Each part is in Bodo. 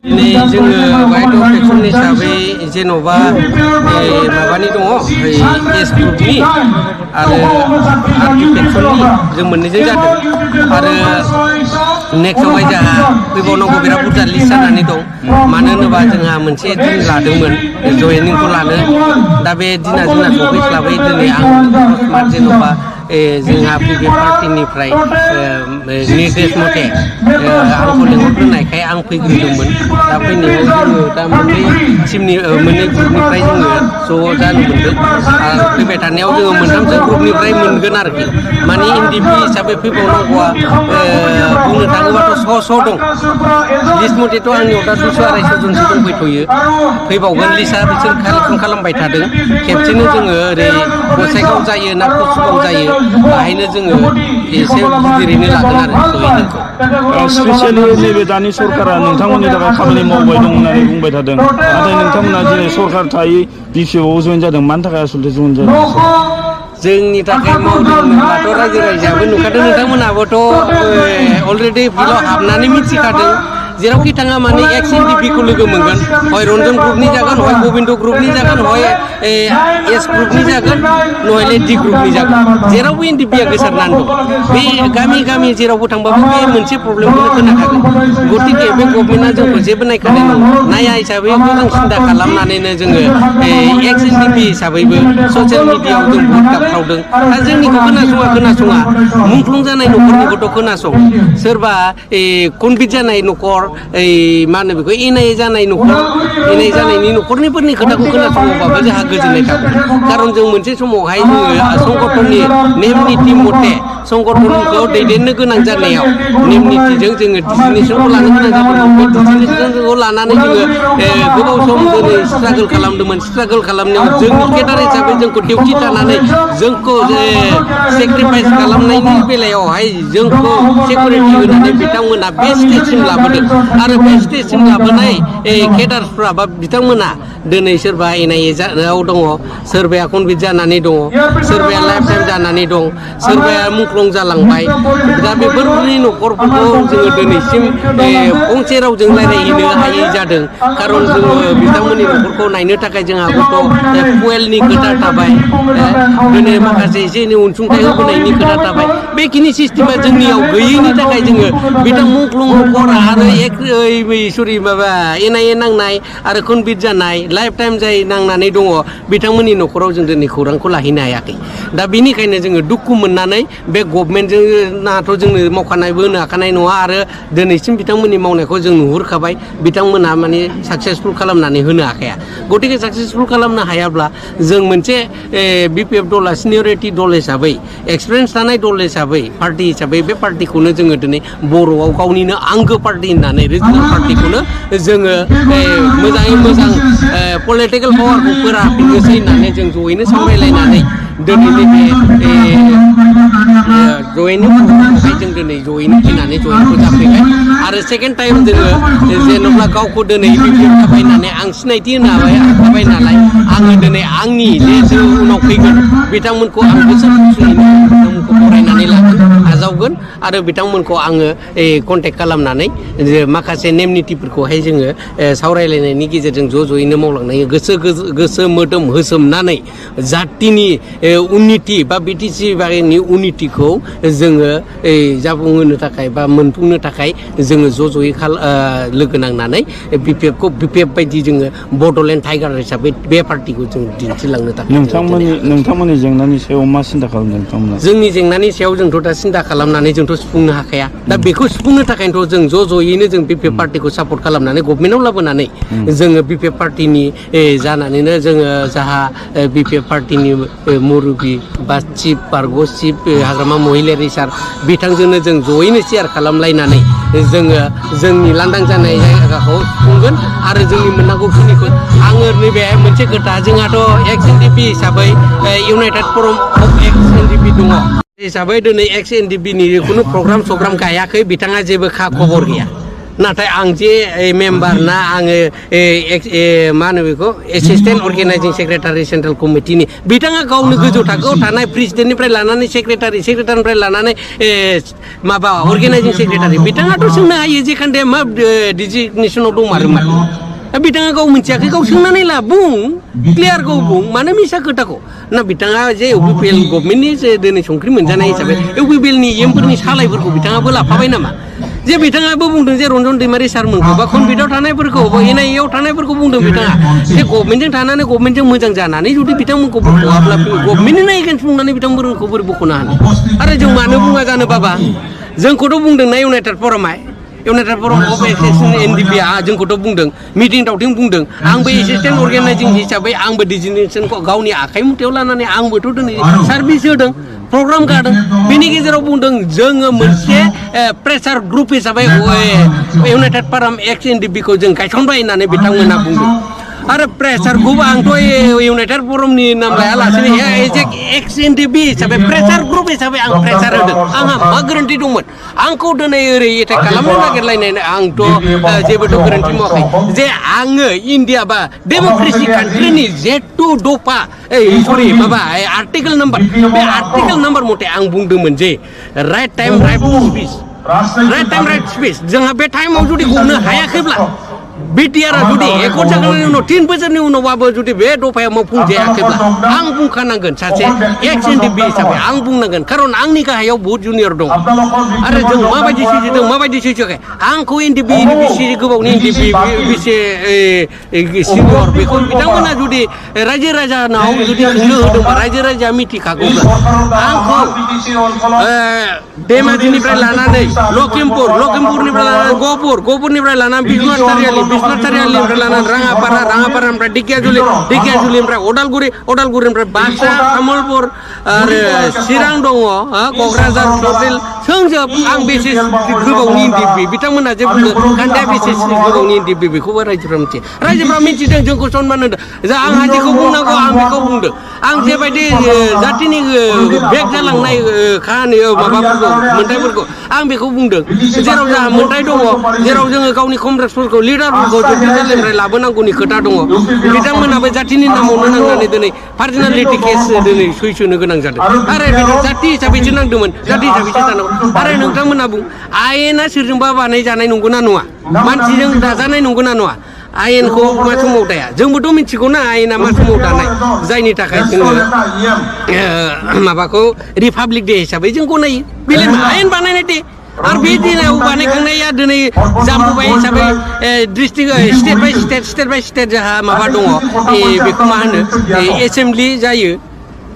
Ini जोङो बायद' पेक्सन हिसाबै जेन'बा माबानि दङ एस ग्रुपनि आरो आरपि पेक्सननि जों मोननैजों जादों आरो नेक्स्टआवहाय जोंहा फैबावनांगौ बिराद बुरजा लिस्ट जानानै दं मानो होनोबा जोंहा मोनसे दिन लादोंमोन जयेनिंखौ लानो दा बे दिना जोंना सफैस्लाबै दिनै आं अकस्मात जेन'बा जोंहा पिपि पार्टिनिफ्राय निर्देश मथे आंखौ लेंहरग्रोनायखाय आं फैग्रोदोंमोन दा फैनायाव जोङो दा मोननै ग्रुपनिफ्राय जोङो ज' जानो मोनदों आरो फैबाय थानायाव जोङो मोनथामसो ग्रुपनिफ्राय मोनगोन आरोखि माने एनडिपि हिसाबै फैबावनांगौआ बुंनो थाङोबाथ' स' दं लिस्ट मथेथ' आंनियाव दा 200-250 जनसो दंफैथ'यो फैबावगोन लिस्टआ बिसोर कालेक्सन खालामबाय थादों खेबसेनो जोङो ओरै गसाइगाव जायो ना कुसुगाव जायो बाहायनो जोङो एसे गिदिरैनो लागोन आरो जयेनिंखौ स्पेसियेलि नैबे दानि सरकारा नोंथांमोननि थाखाय खामानि मावबाय दं होननानै बुंबाय थादों नाथाय नोंथांमोना दिनै सरकार थायै बिपिएफआव जयेन जादों मानि थाखाय आसलथे जयेन जादों जोंनि थाखाय मावदों होनोब्लाथ' रायजो राजायाबो नुखादों नोंथांमोनहाबोथ' अलरेडि फिल्डआव हाबनानै मिथिखादों जेरावखि थाङा माने एक्स एनडिपिखौ लोगो मोनगोन हय रन्जन ग्रुपनि जागोन हय गबिन्द ग्रुपनि जागोन हय एस ग्रुपनि जागोन नहले डि ग्रुपनि जागोन जेरावबो एनडिपिया गोसारनानै दं बे गामि गामि जेरावबो थांबाबो बे मोनसे प्रब्लेमखौनो खोनाखागोन गतिके बे गभर्नमेन्टआ जोंखौ जेबो नायखानाय नङा नाया हिसाबैबो जों सिन्था खालामनानैनो जोङो एक्स एनडिपि हिसाबैबो ससियेल मिडियाआव जों बहुद गाबख्रावदों दा जोंनिखौ खोनासङा मुंख्लं जानाय न'खरनिखौथ' खोनासं सोरबा कनभिट जानाय न'खर मा होनो बेखौ इनाय जानाय न'खर इनाय जानायनि न'खरनिफोरनि खोथाखौ खोनासङोबाबो जोंहा गोजोननाय थागोन खारन जों मोनसे समावहाय जोङो संगठननि नेम निथि मथे संगठनखौ दैदेननो गोनां जानायाव नेम निथिजों जोङो डिसिजनखौ लानो गोनां जादोंमोन बे डिसिजनखौ लानानै जोङो गोबाव सम दिनै स्ट्रागोल खालामदोंमोन स्ट्रागोल खालामनायाव जोंनि केडार हिसाबै जोंखौ डिउटि थानानै जोंखौ सेक्रिफाइस खालामनायनि बेलायावहाय जोंखौ सिकिउरिटि होनानै बिथांमोना बे स्टेजसिम लाबोदों आरो बे स्टेजसिम लाबोनाय केडारफ्रा बा बिथांमोना दिनै सोरबा एनआइएआव दङ सोरबाया कनभिट जानानै दङ सोरबाया लाइफ टाइम जानानै दं सोरबाया मुंख्लं जालांबाय दा बेफोरनि न'खरफोरखौ जोङो दिनैसिम फंसे रावजों रायज्लायहैनो हायै जादों खारन जोङो बिथांमोननि न'खरखौ नायनो थाखाय जोंहाबोथ' फुवेलनि खोथा थाबाय दिनै माखासे एसे एनै अनसुंथाइ होबोनायनि खोथा थाबाय बेखिनि सिस्टेमा जोंनियाव गैयैनि थाखाय जोङो बिथां मुंख्लं न'खर आरो माबा एनआइए नांनाय आरो कनभिट जानाय लाइफ टाइम जाय नांनानै दङ बिथांमोननि न'खराव जों दिनै खौरांखौ लाहैनो हायाखै दा बेनिखायनो जोङो दुखु मोननानै बे गभर्नमेन्टजोंनाथ' जोंनो मावखानायबो होनो हाखानाय नङा आरो दिनैसिम बिथांमोननि मावनायखौ जों नुहुरखाबाय बिथांमोनहा माने साक्सेसफुल खालामनानै होनो हाखाया गतिके साक्सेसफुल खालामनो हायाब्ला जों मोनसे बिपिएफ दला सिनियरिटि दल हिसाबै एक्सपिरियेन्स थानाय दल हिसाबै पार्टि हिसाबै बे पार्टिखौनो जोङो दिनै बर'आव गावनिनो आंगो पार्टि होननानै रिजनेल पार्टिखौनो जोङो मोजाङै मोजां पलिटिकेल पावारखौ फोराफिननोसै होननानै जों जयैनो सावरायलायनानै दिनैनि बे जयेनिंखौहाय जों दिनै जयैनो फैनानै जयेनिंखौ जाफैबाय आरो सेकेन्ड टाइम जोङो जेन'ब्ला गावखौ दिनै बिपिएफ थाबाय होननानै आं सिनायथि होनो हाबाय नालाय आङो दिनै आंनि जे उनाव फैगोन बिथांमोनखौ आं गोसो खुसियैनो बिथांमोनखौ बरायनानै लागोन आजावगोन आरो बिथांमोनखौ आङो कन्टेक्ट खालामनानै माखासे नेम निथिफोरखौहाय जोङो सावरायलायनायनि गेजेरजों ज'यैनो मावलांनो गोसो मोदोम होसोमनानै जातिनि उन्नति बा बिटिसि बारिनि उन्नतिखौ जोङो जाफुंहोनो थाखाय बा मोनफुंनो थाखाय जोङो ज'यै लोगो नांनानै बिपिएफखौ बिपिएफ बायदि जोङो बड'लेण्ड टाइगार हिसाबै बे पार्टिखौ जों दिन्थिलांनो थाखाय नोंथांमोननि जेंनानि सायाव मा सिन्था खालामदों नोंथांमोना जोंनि जेंनानि सायाव जोंथ' दा सिन्था खालामनानै जोंथ' सुफुंनो हाखाया दा बेखौ सुफुंनो थाखायनोथ' जों ज'यैनो जों बिपिएफ पार्टिखौ सापर्ट खालामनानै गभर्नमेन्टआव लाबोनानै जोङो बिपिएफ पार्टिनि जानानैनो जोङो जाहा बिपिएफ पार्टिनि मुरबि बा चिफ पार्ग चिफ हाग्रामा महिलारि सार बिथांजोंनो जों ज'यैनो शेयार खालामलायनानै जोङो जोंनि लांदां जानाय जायगाखौ सुफुंगोन आरो जोंनि मोननांगौखिनिखौ आङो नैबे मोनसे खोथा जोंहाथ' एक्स एनडिपि हिसाबै इउनाइटेड फरम अफ एक्स एनडिपि दङ हिसाबै दिनै एक्स एनडिपिनि खुनु प्रग्राम गायाखै बिथाङा जेबो खबर गैया नाथाय आं जे मेम्बार ना आङो मा होनो बेखौ एसिस्टेन्ट अर्गेनाइजिं सेक्रेटारि सेन्ट्रेल कमिटिनि बिथाङा गावनो गोजौ थाखोआव थानाय प्रेसिडेन्टनिफ्राय लानानै सेक्रेटारिनिफ्राय लानानै माबा अर्गेनाइजिं सेक्रेटारि बिथाङाथ' सोंनो हायो जे खान्दे मा डिजिगनेसनाव दंमारोमोन बिथाङा गाव मिथियाखै गाव सोंनानै ला बुं क्लियार गाव बुं मानो मिसा खोथाखौ ना बिथाङा जे इउपिपिएल गभर्नमेन्टनि जे दिनै संख्रि मोनजानाय हिसाबै इउपिपिएलनि एमफोरनि सालायफोरखौ बिथाङाबो लाफाबाय नामा जे बिथाङाबो बुंदों जे रन्जन दैमारि सारमोनखौ बा कनभिटआव थानायफोरखौ बा एनआइएआव थानायफोरखौ बुंदों बिथाङा जे गभर्नमेन्टजों थानानै गभर्नमेन्टजों मोजां जानानै जुदि बिथांमोनखौ बख'वाब्ला गभर्नमेन्टनिनो एगेन्स्ट बुंनानै बिथांमोनखौ बोरै बख'नो हानो आरो जों मानो बुङा जानो बाबा जोंखौथ' बुंदों ना इउनाइटेड फरम अफ एसोसिएशन एनडिपिआ जोंखौथ' बुंदों मिटिं दावथिं बुंदों आंबो एसिस्टेन्ट अर्गेनाइजिं हिसाबै आंबो डिजिगनेसनखौ गावनि आखाइ मुथायाव लानानै आंबोथ' दिनै सार्भिस होदों प्रग्राम गादों बेनि गेजेराव बुंदों जोङो मोनसे प्रेसार ग्रुप हिसाबै इउनाइटेड फराम एक्स एनडिपिखौ जों गायसनबाय होननानै बिथांमोना बुंदों आरो प्रेसार ग्रुप आंथ' इउनाइटेड फरमनि नाम लायालासेनो एक्स एनडिपि हिसाबै प्रेसार ग्रुप हिसाबै आं प्रेसार होदों आंहा मा गोरोन्थि दंमोन आंखौ दिनै ओरै एटेक खालामनो नागिरलायनाय आंथ' जेबोथ' गोरोन्थि मावाखै जे आङो इण्डिया बा डेम'क्रेसि कान्ट्रिनि जेटु दफा माबा आर्टिकेल नाम्बार मथे आं बुंदोंमोन जे राइट टाइम राइट स्पिच जोंहा बे टाइमाव जुदि गनो हायाखैब्ला बिटिआरआ जुदि एकर्ड जाखांनायनि उनाव 3 बोसोरनि उनावबाबो जुदि बे दफाया मावफुंजायाखैब्ला आं बुंखानांगोन सासे एक्स एनडिपि हिसाबै आं बुंनांगोन खारन आंनि गाहायाव बहुत जुनियर दं आरो जों माबायदि सैजोदों माबायदि सैजोआखै आंखौ एनडिपि बेसे गोबावनि एनडिपि बेसे सिनियर बेखौ बिथांमोना जुदि रायजो राजानाव जुदि सोंनो होदोंबा रायजो राजाया मिथिखागौब्ला आंखौ धेमाजिनिफ्राय लानानै लखिमपुरनिफ्राय लानानै गहपुरनिफ्राय लानानै बिश्वनाथ चारियालिनिफ्राय लानानै राङापारानिफ्राय ढेकियाजुलिनिफ्राय अदालगुरिनिफ्राय बाक्सा तामुलपुर आरो चिरां दङ क'क्राझार टटेल सोंजोब आं बेसे गोबावनि एनडिपि बिथांमोना जे बुङो खान्दाया बेसे गोबावनि एनडिपि बेखौबो रायजोफ्रा मिथिदों जोंखौ सनमान होदों जा आंहा जेखौ बुंनांगौ आं बेखौ बुंदों आं जेबायदि जातिनि बेक जालांनाय खाहानि माबाफोरखौ मोन्थाइफोरखौ आं बेखौ बुंदों जेराव जोंहा मोन्थाइ दङ जेराव जोङो गावनि कमरेड्सफोरखौ लिडारफोरखौ जुडिसियेलनिफ्राय लाबोनांगौनि खोथा दङ बिथांमोनाबो जातिनि नामावनो नांनानै दिनै पार्सनेलिटि केस दिनै सैसोनो गोनां जादों आरो जाति हिसाबैसो नांदोंमोन जाति हिसाबैसो थानांगौ आरो नोंथांमोना बुं आयेना सोरजोंबा बानायजानाय नंगौना नङा मानसिजों दाजानाय नंगौना नङा आयेनखौ मा समाव दाया जोंबोथ' मिथिगौना आयेना मा समाव दानाय जायनि थाखाय जोङो माबाखौ रिपाब्लिक डे हिसाबै जों गनायो बेलाय आयेन बानायनाय दे आरो बे दिनाव बानायखांनाया दिनै जाबोबाय हिसाबै डिस्ट्रिक्ट स्टेट बाय स्टेट जोंहा माबा दङ बेखौ मा होनो एसेमब्लि जायो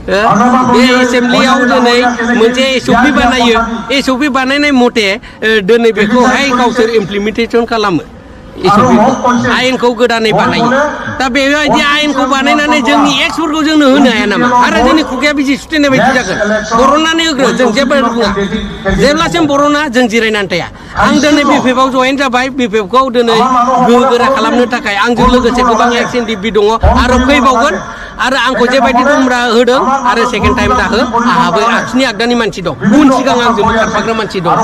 बे एसेमब्लियाव दिनै मोनसे एसअपि बानायो एसअपि बानायनाय मथे दिनै बेखौहाय गावसोर इमप्लिमेन्टेसन खालामो आयेनखौ गोदानै बानायो दा बेबायदि आयेनखौ बानायनानै जोंनि एक्सफोरखौ जोंनो होनो हाया नामा आरो जोंनि खुगाया बिदि सुथेनाय बायदि जागोन बर'नानै होग्रो जों जेबो बुङा जेब्लासिम बर'ना जों जिरायनानै थाया आं दिनै बिपिएफआव जयेन जाबाय बिपिएफखौ दिनै गोहोगोरा खालामनो थाखाय आंजों लोगोसे गोबां एक्स एनडिपि दङ आरो फैबावगोन आरो आंखौ जेबायदि दुमब्रा होदों आरो सेकेन्ड टाइम जाहो आंहाबो आखिनि आगदानि मानसि दं उन सिगां आंजों खारफाग्रा मानसि दं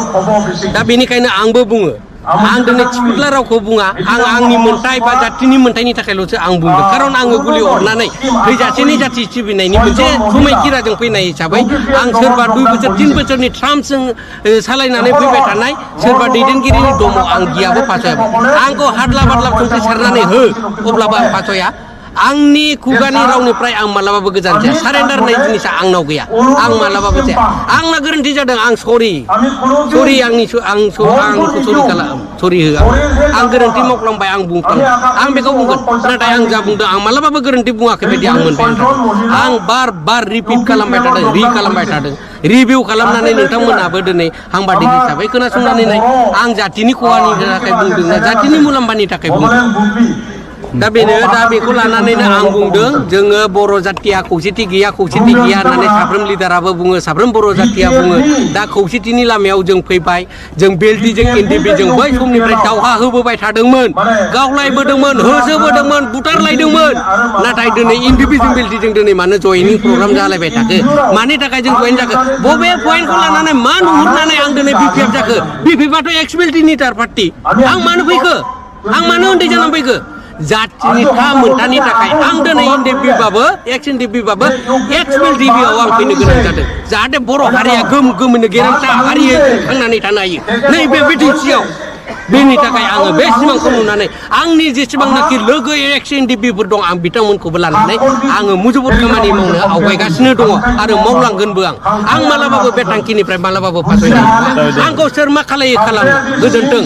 दा बेनिखायनो आंबो बुङो आं दिनै थिफुदला रावखौ बुङा आं आंनि मोन्थाइ बा जातिनि मोन्थाइनि थाखायल'सो आं बुंदों खारन आङो गुलि अरनानै थैजासेनि जाथि सिबिनायनि मोनसे समायखिराजों फैनाय हिसाबै आं सोरबा 2 बोसोर 3 बोसोरनि ट्राम्पजों सालायनानै फैबाय थानाय सोरबा दैदेनगिरिनि दङ आं गियाबो फासयाबो आंखौ हादला बादला संख्रि सारनानै हो अब्लाबो आं फासया आंनि खुगानि रावनिफ्राय आं मालाबाबो गोजान जाया सारेन्डार होननाय जिनिसा आंनाव गैया आं मालाबाबो जाया आंना गोरोन्थि जादों आं सरि सरि होआ आं गोरोन्थि मावफ्लांबाय आं बुंफ्लांबाय आं बेखौ बुंगोन नाथाय आं जा बुंदों आं मालाबाबो गोरोन्थि बुङाखै बायदि आं मोनबाय आं बार रिपिट खालामबाय थादों रिभिउ खालामनानै नोंथांमोनाबो दिनै हांबादिक हिसाबै खोनासंनानै नाय आं जातिनि खहानि थाखाय बुंदों ना जातिनि मुलाम्फानि थाखाय बुंदों दा बेनो दा बेखौ लानानैनो आं बुंदों जोङो बर' जाथिया खौसेथि गैया होननानै साफ्रोम लिडाराबो बुङो साफ्रोम बर' जाथिया बुङो दा खौसेथिनि लामायाव जों फैबाय जों बेलटिजों एनडिपिजों बै समनिफ्राय दावहा होबोबाय थादोंमोन गावलायबोदोंमोन होसोबोदोंमोन बुथारलायदोंमन नाथाय दिनै एनडिपिजों बेलटिजों दिनै मानो जयनिं प्रग्राम जालायबाय थाखो मानि थाखाय जों जयेन जाखो बबे पइन्टखौ लानानै मा नुहुरनानै आं दिनै बिपिएफ जाखो बिपिएफआथ' एक्स बेलटिनि थार पार्टि आं मानो फैखो आं मानो उन्दै जानानै फैखो जाथिनि मोनथानि थाखाय आं दिनै एनडिपिबाबो एक्स एनडिपिबाबो एक्स बेलटिबिआव आं फैनो गोनां जादों जाहाथे बर' हारिया गोमोनो गेरेमसा हारियै थांनानै थानो हायो नैबे बिटिसिआव बेनि थाखाय आङो बे सिमांखौ नुनानै आंनि जेसेबांनाखि लोगो एक्स एनडिपिफोर दं आं बिथांमोनखौबो लानानै आङो मुजुबुद खामानि मावनो आवगायगासिनो दङ आरो मावलांगोनबो आं मालाबाबो बे थांखिनिफ्राय मालाबाबो फासयनाय नङा आंखौ सोर मा खालायो खालामो गोजोन्थों।